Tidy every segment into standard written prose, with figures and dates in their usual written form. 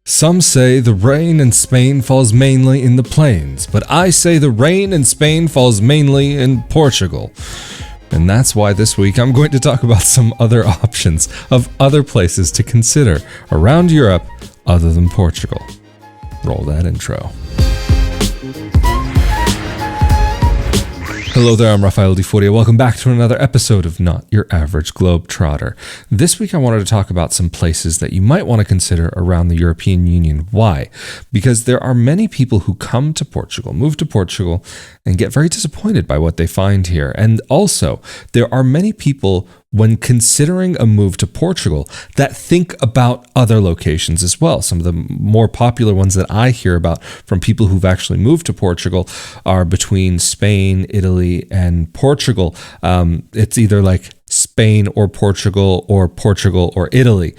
Some say the rain in Spain falls mainly in the plains, but I say the rain in Spain falls mainly in Portugal. And that's why this week I'm going to talk about some other options of other places to consider around Europe other than Portugal. Roll that intro. Hello there, I'm Rafael de Furia. Welcome back to another episode of Not Your Average Globetrotter. This week I wanted to talk about some places that you might want to consider around the European Union. Why? Because there are many people who come to Portugal, move to Portugal, and get very disappointed by what they find here. And also, there are many people when considering a move to Portugal that think about other locations as well. Some of the more popular ones that I hear about from people who've actually moved to Portugal are between Spain, Italy, and Portugal. It's either like Spain or Portugal or Italy.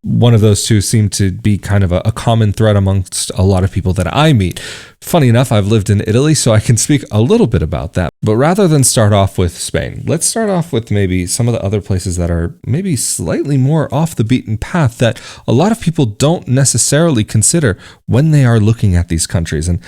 One of those two seem to be kind of a common thread amongst a lot of people that I meet. Funny enough, I've lived in Italy, so I can speak a little bit about that. But rather than start off with Spain, let's start off with maybe some of the other places that are maybe slightly more off the beaten path that a lot of people don't necessarily consider when they are looking at these countries. And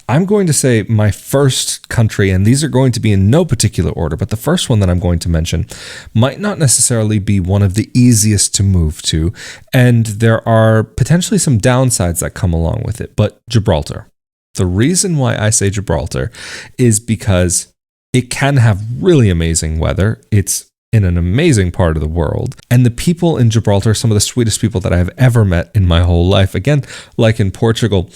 I'm going to say my first country, and these are going to be in no particular order, but the first one that I'm going to mention might not necessarily be one of the easiest to move to, and there are potentially some downsides that come along with it, but Gibraltar. The reason why I say Gibraltar is because it can have really amazing weather. It's in an amazing part of the world. And the people in Gibraltar are some of the sweetest people that I have ever met in my whole life. Again, like in Portugal,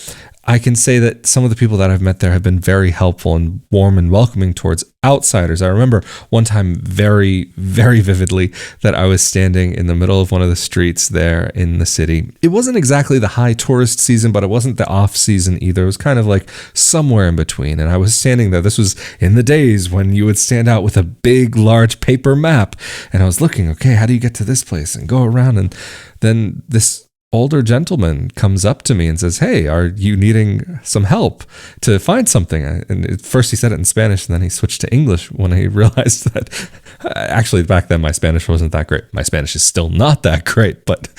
I can say that some of the people that I've met there have been very helpful and warm and welcoming towards outsiders. I remember one time very, very vividly that I was standing in the middle of one of the streets there in the city. It wasn't exactly the high tourist season, but it wasn't the off season either. It was kind of like somewhere in between. And I was standing there. This was in the days when you would stand out with a big, large paper map. And I was looking, okay, how do you get to this place and go around? And then this older gentleman comes up to me and says, "Hey, are you needing some help to find something?" And at first he said it in Spanish, and then he switched to English when he realized that actually back then my Spanish wasn't that great. My Spanish is still not that great, but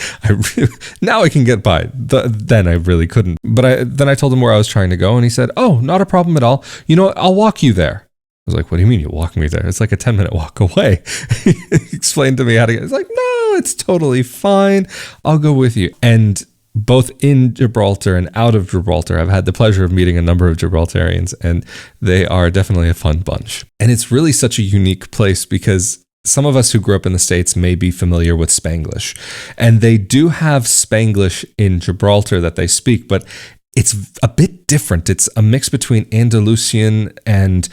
now I can get by. Then I really couldn't. But then I told him where I was trying to go, and he said, "Oh, not a problem at all. You know what? I'll walk you there." I was like, "What do you mean you walk me there? It's like a 10-minute walk away." He explained to me how to get. It's like, "No, it's totally fine. I'll go with you." And both in Gibraltar and out of Gibraltar, I've had the pleasure of meeting a number of Gibraltarians, and they are definitely a fun bunch. And it's really such a unique place because some of us who grew up in the States may be familiar with Spanglish, and they do have Spanglish in Gibraltar that they speak, but it's a bit different. It's a mix between Andalusian and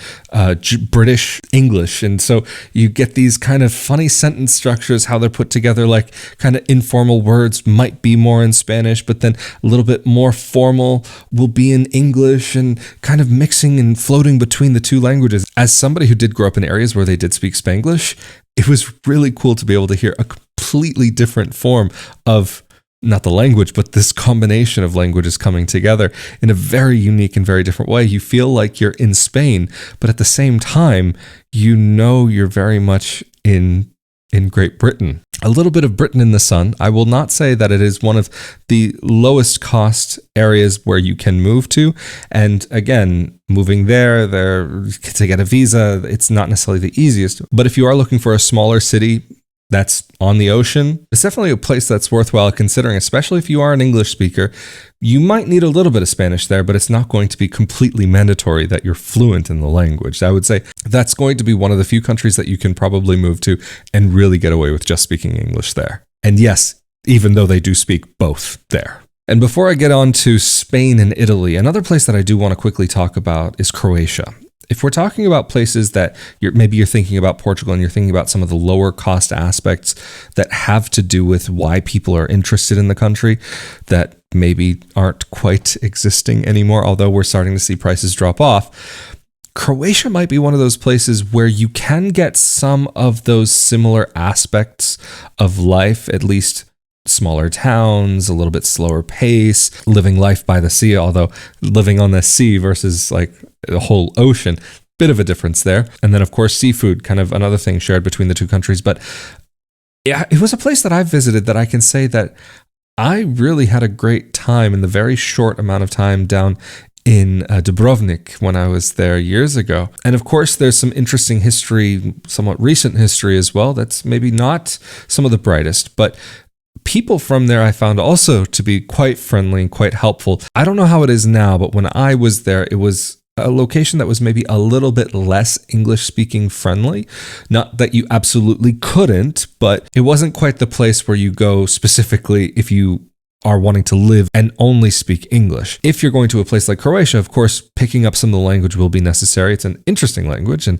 British English. And so you get these kind of funny sentence structures, how they're put together, like kind of informal words might be more in Spanish, but then a little bit more formal will be in English, and kind of mixing and floating between the two languages. As somebody who did grow up in areas where they did speak Spanglish, it was really cool to be able to hear a completely different form of not the language, but this combination of languages coming together in a very unique and very different way. You feel like you're in Spain, but at the same time, you know you're very much in Great Britain. A little bit of Britain in the sun. I will not say that it is one of the lowest cost areas where you can move to. And again, moving there to get a visa, it's not necessarily the easiest. But if you are looking for a smaller city that's on the ocean, it's definitely a place that's worthwhile considering, especially if you are an English speaker. You might need a little bit of Spanish there, but it's not going to be completely mandatory that you're fluent in the language. I would say that's going to be one of the few countries that you can probably move to and really get away with just speaking English there. And yes, even though they do speak both there. And before I get on to Spain and Italy, another place that I do want to quickly talk about is Croatia. If we're talking about places that maybe you're thinking about Portugal and you're thinking about some of the lower cost aspects that have to do with why people are interested in the country that maybe aren't quite existing anymore, although we're starting to see prices drop off, Croatia might be one of those places where you can get some of those similar aspects of life, at least smaller towns, a little bit slower pace, living life by the sea, although living on the sea versus like the whole ocean, bit of a difference there. And then of course, seafood, kind of another thing shared between the two countries. But yeah, it was a place that I visited that I can say that I really had a great time in the very short amount of time down in Dubrovnik when I was there years ago. And of course, there's some interesting history, somewhat recent history as well, that's maybe not some of the brightest, but people from there I found also to be quite friendly and quite helpful. I don't know how it is now, but when I was there, it was a location that was maybe a little bit less English speaking friendly. Not that you absolutely couldn't, but it wasn't quite the place where you go specifically if you are wanting to live and only speak English. If you're going to a place like Croatia, of course, picking up some of the language will be necessary. It's an interesting language, and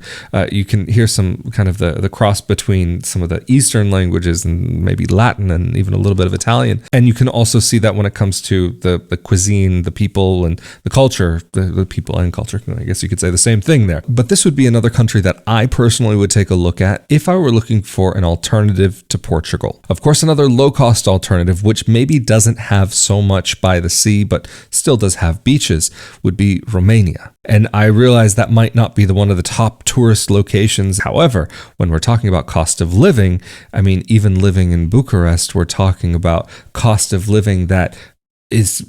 you can hear some kind of the cross between some of the Eastern languages and maybe Latin and even a little bit of Italian. And you can also see that when it comes to the cuisine, the people, and the culture, the people and culture. I guess you could say the same thing there. But this would be another country that I personally would take a look at if I were looking for an alternative to Portugal. Of course, another low-cost alternative, which maybe doesn't have so much by the sea, but still does have beaches, would be Romania. And I realize that might not be one of the top tourist locations. However, when we're talking about cost of living, I mean, even living in Bucharest, we're talking about cost of living that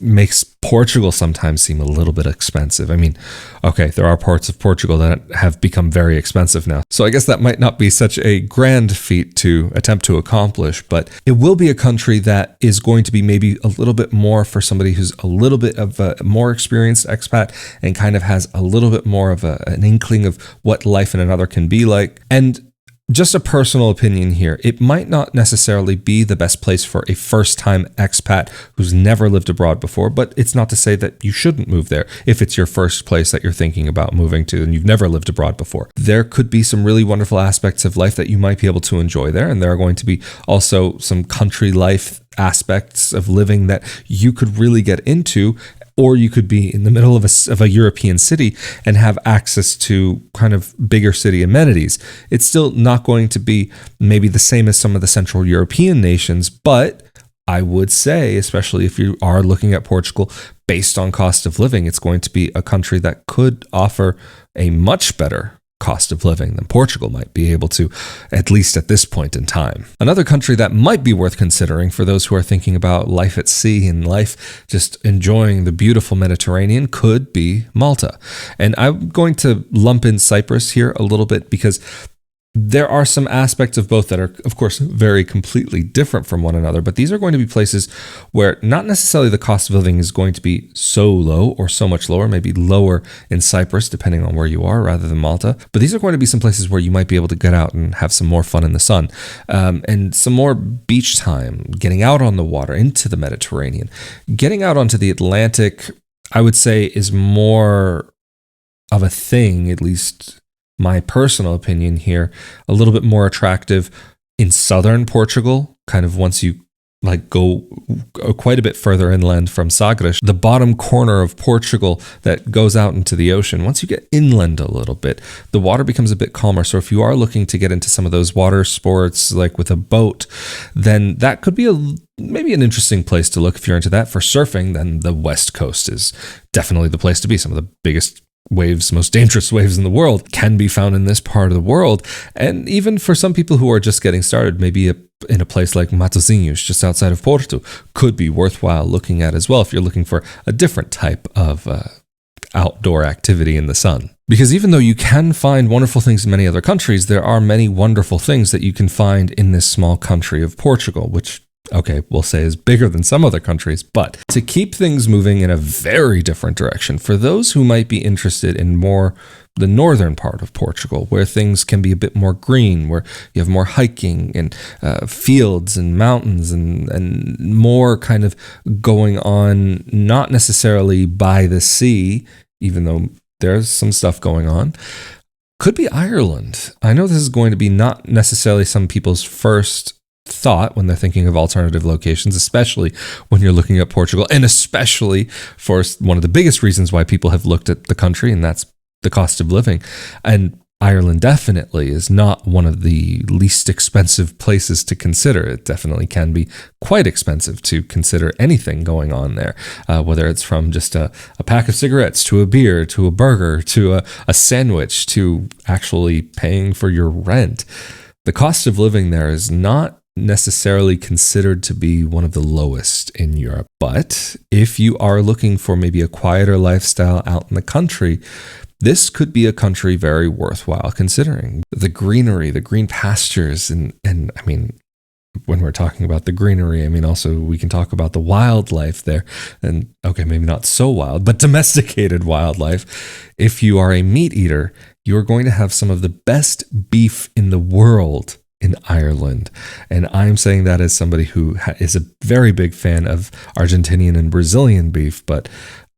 makes Portugal sometimes seem a little bit expensive. I mean, okay, there are parts of Portugal that have become very expensive now. So I guess that might not be such a grand feat to attempt to accomplish, but it will be a country that is going to be maybe a little bit more for somebody who's a little bit of a more experienced expat and kind of has a little bit more of an inkling of what life in another can be like. And just a personal opinion here, it might not necessarily be the best place for a first-time expat who's never lived abroad before, but it's not to say that you shouldn't move there if it's your first place that you're thinking about moving to and you've never lived abroad before. There could be some really wonderful aspects of life that you might be able to enjoy there, and there are going to be also some country life aspects of living that you could really get into. Or you could be in the middle of a European city and have access to kind of bigger city amenities. It's still not going to be maybe the same as some of the Central European nations, but I would say, especially if you are looking at Portugal, based on cost of living, it's going to be a country that could offer a much better cost of living than Portugal might be able to, at least at this point in time. Another country that might be worth considering for those who are thinking about life at sea and life just enjoying the beautiful Mediterranean could be Malta. And I'm going to lump in Cyprus here a little bit because there are some aspects of both that are, of course, very completely different from one another, but these are going to be places where not necessarily the cost of living is going to be so low or so much lower, maybe lower in Cyprus, depending on where you are, rather than Malta. But these are going to be some places where you might be able to get out and have some more fun in the sun, and some more beach time, getting out on the water into the Mediterranean. Getting out onto the Atlantic, I would say, is more of a thing, at least my personal opinion here, a little bit more attractive in southern Portugal, kind of once you go quite a bit further inland from Sagres, the bottom corner of Portugal that goes out into the ocean. Once you get inland a little bit, the water becomes a bit calmer. So if you are looking to get into some of those water sports, like with a boat, then that could be maybe an interesting place to look. If you're into that for surfing, then the West Coast is definitely the place to be. Some of the biggest waves, most dangerous waves in the world can be found in this part of the world. And even for some people who are just getting started, maybe in a place like Matosinhos, just outside of Porto, could be worthwhile looking at as well if you're looking for a different type of outdoor activity in the sun. Because even though you can find wonderful things in many other countries, there are many wonderful things that you can find in this small country of Portugal, which we'll say is bigger than some other countries. But to keep things moving in a very different direction, for those who might be interested in more the northern part of Portugal, where things can be a bit more green, where you have more hiking and fields and mountains and more kind of going on, not necessarily by the sea, even though there's some stuff going on, could be Ireland. I know this is going to be not necessarily some people's first thought when they're thinking of alternative locations, especially when you're looking at Portugal, and especially for one of the biggest reasons why people have looked at the country, and that's the cost of living. And Ireland definitely is not one of the least expensive places to consider. It definitely can be quite expensive to consider anything going on there, whether it's from just a pack of cigarettes to a beer to a burger to a sandwich to actually paying for your rent. The cost of living there is not necessarily considered to be one of the lowest in Europe. But if you are looking for maybe a quieter lifestyle out in the country, this could be a country very worthwhile considering. The greenery, the green pastures, and I mean, when we're talking about the greenery, I mean, also we can talk about the wildlife there. And okay, maybe not so wild, but domesticated wildlife. If you are a meat eater, you're going to have some of the best beef in the world in Ireland. And I'm saying that as somebody who is a very big fan of Argentinian and Brazilian beef, but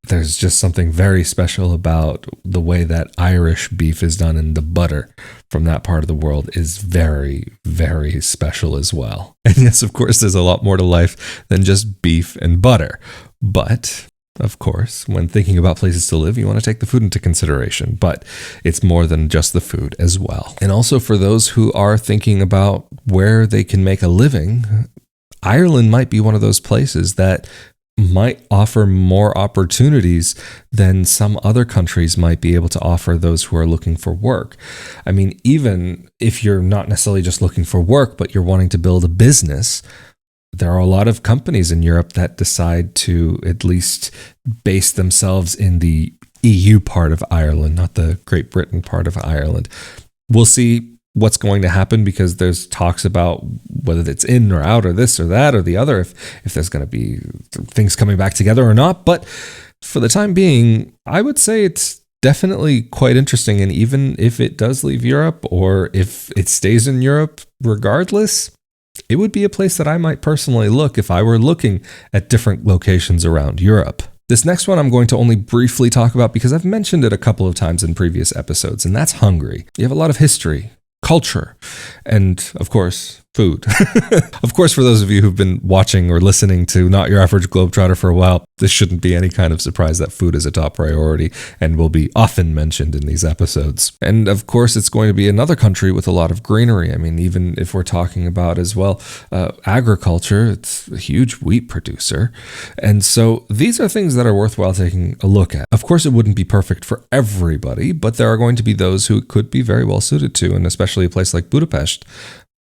there's just something very special about the way that Irish beef is done, and the butter from that part of the world is very, very special as well. And yes, of course, there's a lot more to life than just beef and butter. But of course, when thinking about places to live, you want to take the food into consideration, but it's more than just the food as well. And also for those who are thinking about where they can make a living, Ireland might be one of those places that might offer more opportunities than some other countries might be able to offer those who are looking for work. I mean, even if you're not necessarily just looking for work, but you're wanting to build a business, there are a lot of companies in Europe that decide to at least base themselves in the EU part of Ireland, not the Great Britain part of Ireland. We'll see what's going to happen, because there's talks about whether it's in or out or this or that or the other, if there's going to be things coming back together or not. But for the time being, I would say it's definitely quite interesting. And even if it does leave Europe, or if it stays in Europe regardless, it would be a place that I might personally look if I were looking at different locations around Europe. This next one I'm going to only briefly talk about because I've mentioned it a couple of times in previous episodes, and that's Hungary. You have a lot of history, culture, and of course, food. Of course, for those of you who've been watching or listening to Not Your Average Globetrotter for a while, this shouldn't be any kind of surprise that food is a top priority and will be often mentioned in these episodes. And of course, it's going to be another country with a lot of greenery. I mean, even if we're talking about as well agriculture, it's a huge wheat producer. And so these are things that are worthwhile taking a look at. Of course, it wouldn't be perfect for everybody, but there are going to be those who it could be very well suited to, and especially a place like Budapest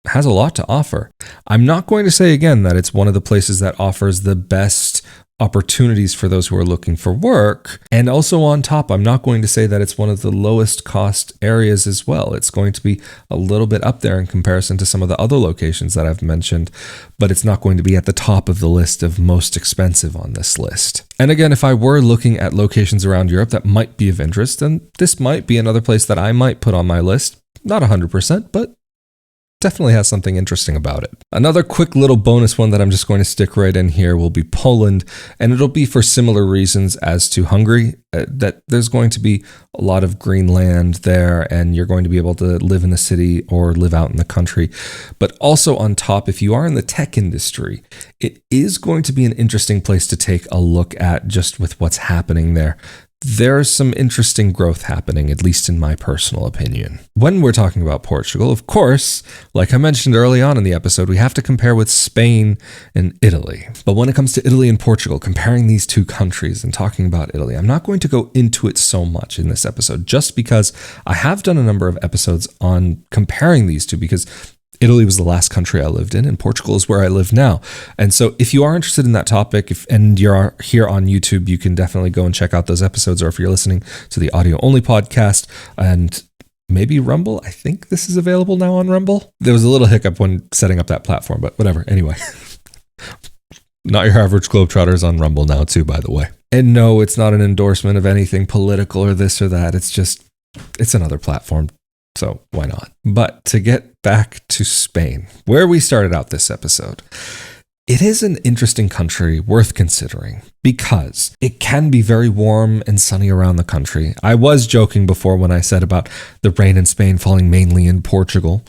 has a lot to offer. I'm not going to say again that it's one of the places that offers the best opportunities for those who are looking for work. And also on top, I'm not going to say that it's one of the lowest cost areas as well. It's going to be a little bit up there in comparison to some of the other locations that I've mentioned, but it's not going to be at the top of the list of most expensive on this list. And again, if I were looking at locations around Europe that might be of interest, then this might be another place that I might put on my list. Not 100%, but definitely has something interesting about it. Another quick little bonus one that I'm just going to stick right in here will be Poland, and it'll be for similar reasons as to Hungary, that there's going to be a lot of green land there, and you're going to be able to live in the city or live out in the country. But also on top, if you are in the tech industry, it is going to be an interesting place to take a look at just with what's happening there. There's some interesting growth happening, at least in my personal opinion. When we're talking about Portugal, of course, like I mentioned early on in the episode, we have to compare with Spain and Italy. But when it comes to Italy and Portugal, comparing these two countries and talking about Italy, I'm not going to go into it so much in this episode, just because I have done a number of episodes on comparing these two, because Italy was the last country I lived in, and Portugal is where I live now. And so if you are interested in that topic, and you're here on YouTube, you can definitely go and check out those episodes, or if you're listening to the audio-only podcast, and maybe Rumble. I think this is available now on Rumble. There was a little hiccup when setting up that platform, but whatever. Anyway, Not Your Average Globetrotter is on Rumble now too, by the way. And no, it's not an endorsement of anything political or this or that. It's another platform. So why not? But to get back to Spain, where we started out this episode, it is an interesting country worth considering because it can be very warm and sunny around the country. I was joking before when I said about the rain in Spain falling mainly in Portugal.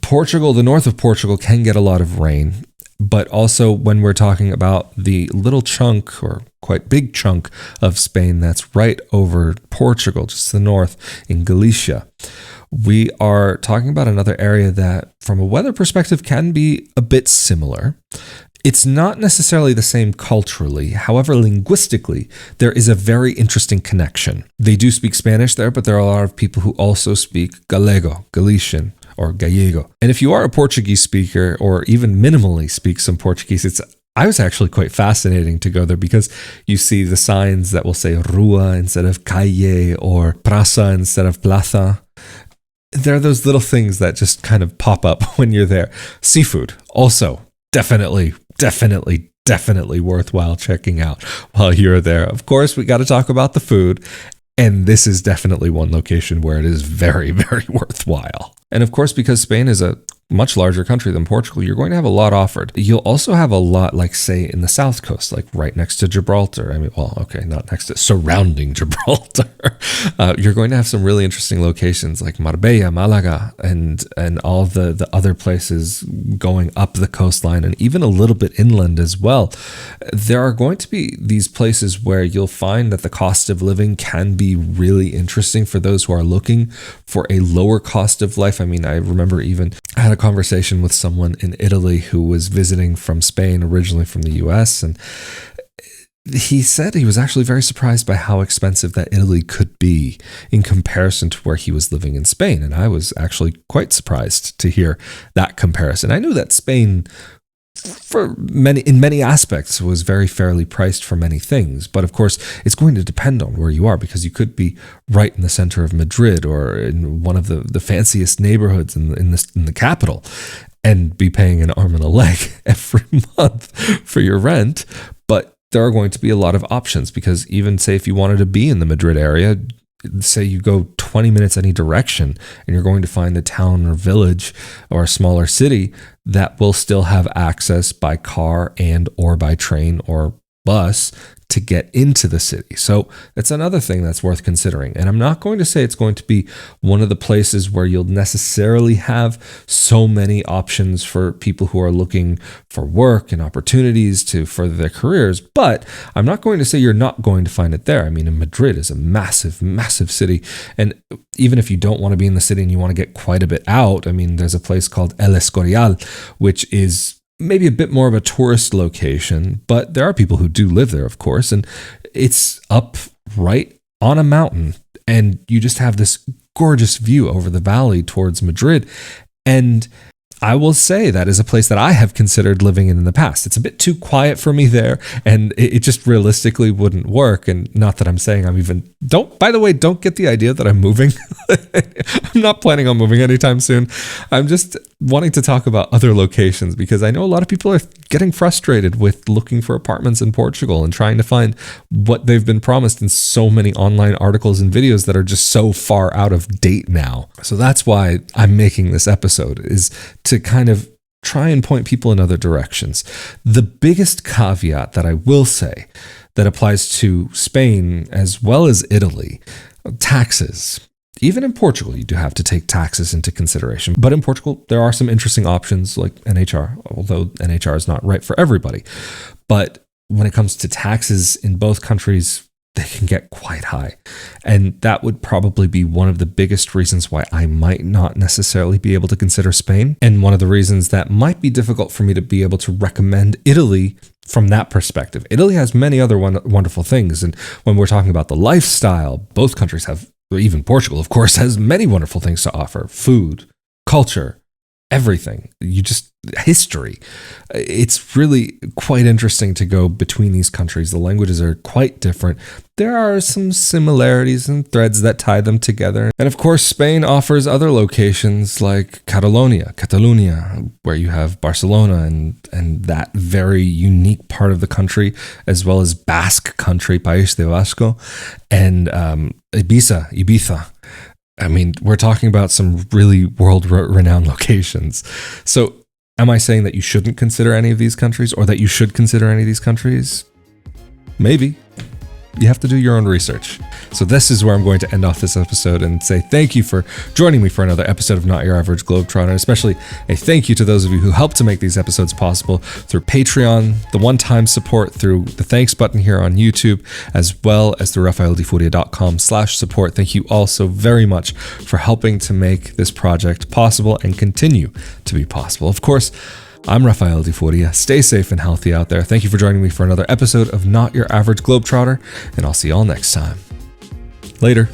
Portugal, the north of Portugal, can get a lot of rain. But also when we're talking about the little chunk or quite big chunk of Spain that's right over Portugal, just to the north in Galicia, we are talking about another area that from a weather perspective can be a bit similar. It's not necessarily the same culturally. However, linguistically, there is a very interesting connection. They do speak Spanish there, but there are a lot of people who also speak Gallego, Galician, or gallego. And if you are a Portuguese speaker or even minimally speak some Portuguese, I was actually quite fascinating to go there because you see the signs that will say rua instead of calle or praça instead of plaza. There are those little things that just kind of pop up when you're there. Seafood, also definitely worthwhile checking out while you're there. Of course, we got to talk about the food. And this is definitely one location where it is very, very worthwhile. And of course, because Spain is a much larger country than Portugal, you're going to have a lot offered. You'll also have a lot, like say in the south coast, like right next to Gibraltar. Not next to, surrounding Gibraltar. You're going to have some really interesting locations like Marbella, Malaga, and all the other places going up the coastline and even a little bit inland as well. There are going to be these places where you'll find that the cost of living can be really interesting for those who are looking for a lower cost of life. I mean, I remember I had a conversation with someone in Italy who was visiting from Spain, originally from the US, and he said he was actually very surprised by how expensive that Italy could be in comparison to where he was living in Spain. And I was actually quite surprised to hear that comparison. I knew that Spain, in many aspects, was very fairly priced for many things. But of course, it's going to depend on where you are, because you could be right in the center of Madrid or in one of the fanciest neighborhoods in the capital and be paying an arm and a leg every month for your rent. But there are going to be a lot of options, because even say if you wanted to be in the Madrid area, say you go 20 minutes any direction and you're going to find a town or village or a smaller city that will still have access by car and or by train or bus to get into the city. So it's another thing that's worth considering. And I'm not going to say it's going to be one of the places where you'll necessarily have so many options for people who are looking for work and opportunities to further their careers, but I'm not going to say you're not going to find it there. I mean, Madrid is a massive, massive city. And even if you don't want to be in the city and you want to get quite a bit out, I mean, there's a place called El Escorial, which is maybe a bit more of a tourist location, but there are people who do live there, of course, and it's up right on a mountain, and you just have this gorgeous view over the valley towards Madrid. And I will say that is a place that I have considered living in the past. It's a bit too quiet for me there, and it just realistically wouldn't work. And not that I'm saying don't get the idea that I'm moving. I'm not planning on moving anytime soon. I'm just wanting to talk about other locations, because I know a lot of people are getting frustrated with looking for apartments in Portugal and trying to find what they've been promised in so many online articles and videos that are just so far out of date now. So that's why I'm making this episode, is to kind of try and point people in other directions. The biggest caveat that I will say that applies to Spain as well as Italy, taxes. Even in Portugal, you do have to take taxes into consideration. But in Portugal, there are some interesting options like NHR, although NHR is not right for everybody. But when it comes to taxes in both countries, they can get quite high. And that would probably be one of the biggest reasons why I might not necessarily be able to consider Spain. And one of the reasons that might be difficult for me to be able to recommend Italy from that perspective. Italy has many other wonderful things. And when we're talking about the lifestyle, both countries have, even Portugal, of course, has many wonderful things to offer. Food, culture, everything. History. It's really quite interesting to go between these countries. The languages are quite different. There are some similarities and threads that tie them together. And of course, Spain offers other locations like Catalonia, where you have Barcelona and that very unique part of the country, as well as Basque country, País de Vasco, and Ibiza. I mean, we're talking about some really world-renowned locations. So am I saying that you shouldn't consider any of these countries, or that you should consider any of these countries? Maybe. You have to do your own research. So this is where I'm going to end off this episode and say thank you for joining me for another episode of Not Your Average Globetrotter. Especially a thank you to those of you who helped to make these episodes possible through Patreon, the one-time support through the thanks button here on YouTube, as well as through rafaeldefuria.com/support. Thank you all so very much for helping to make this project possible and continue to be possible. Of course, I'm Rafael de Furia. Stay safe and healthy out there. Thank you for joining me for another episode of Not Your Average Globetrotter, and I'll see y'all next time. Later.